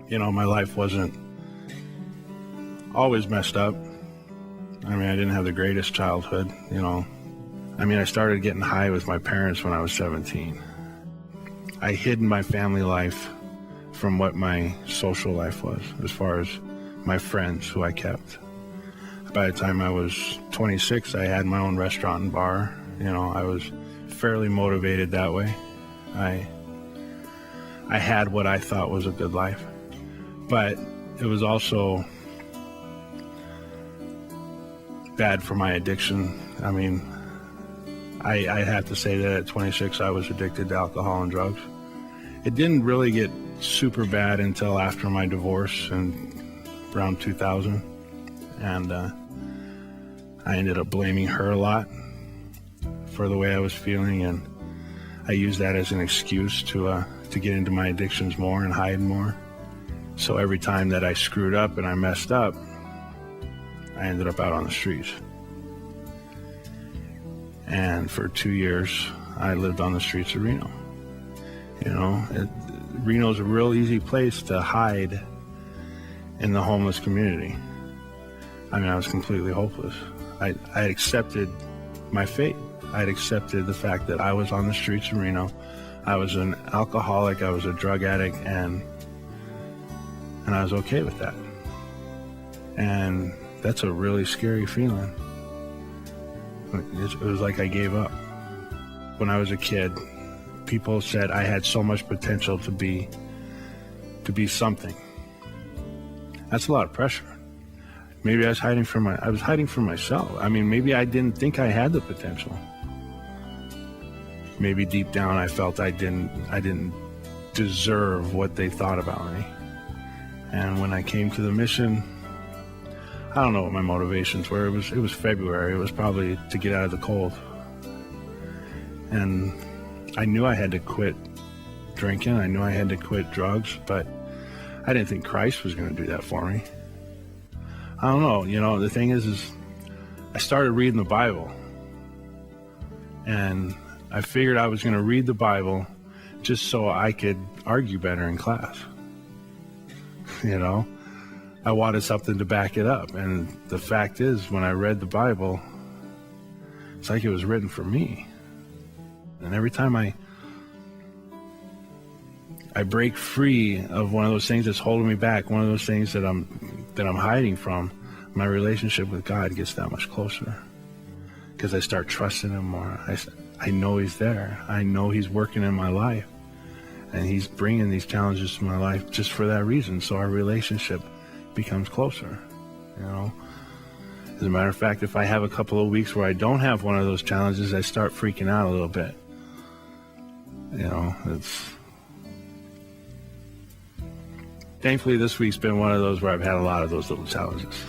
My life wasn't always messed up. I didn't have the greatest childhood. I started getting high with my parents when I was 17. I hid my family life from what my social life was, as far as my friends who I kept. By the time I was 26, I had my own restaurant and bar. I was fairly motivated that way. I had what I thought was a good life, but it was also bad for my addiction. I have to say that at 26, I was addicted to alcohol and drugs. It didn't really get super bad until after my divorce in around 2000. And I ended up blaming her a lot for the way I was feeling. And I used that as an excuse to get into my addictions more and hide more. So every time that I screwed up and I messed up, I ended up out on the streets. And for 2 years, I lived on the streets of Reno. Reno's a real easy place to hide in the homeless community. I was completely hopeless. I had accepted my fate. I had accepted the fact that I was on the streets of Reno. I was an alcoholic, I was a drug addict, and I was okay with that. And that's a really scary feeling. It was like I gave up. When I was a kid, people said I had so much potential to be something. That's a lot of pressure. Maybe I was hiding from myself. Maybe I didn't think I had the potential. Maybe deep down I felt I didn't deserve what they thought about me. And when I came to the mission, I don't know what my motivations were. It was February. It was probably to get out of the cold. And I knew I had to quit drinking. I knew I had to quit drugs, but I didn't think Christ was going to do that for me. I don't know. The thing is I started reading the Bible, and I figured I was going to read the Bible just so I could argue better in class. I wanted something to back it up. And the fact is, when I read the Bible, it's like it was written for me. And every time I break free of one of those things that's holding me back, one of those things that I'm hiding from, my relationship with God gets that much closer. Because I start trusting Him more. I know He's there. I know He's working in my life. And He's bringing these challenges to my life just for that reason. So our relationship becomes closer. As a matter of fact, if I have a couple of weeks where I don't have one of those challenges, I start freaking out a little bit. Thankfully this week's been one of those where I've had a lot of those little challenges.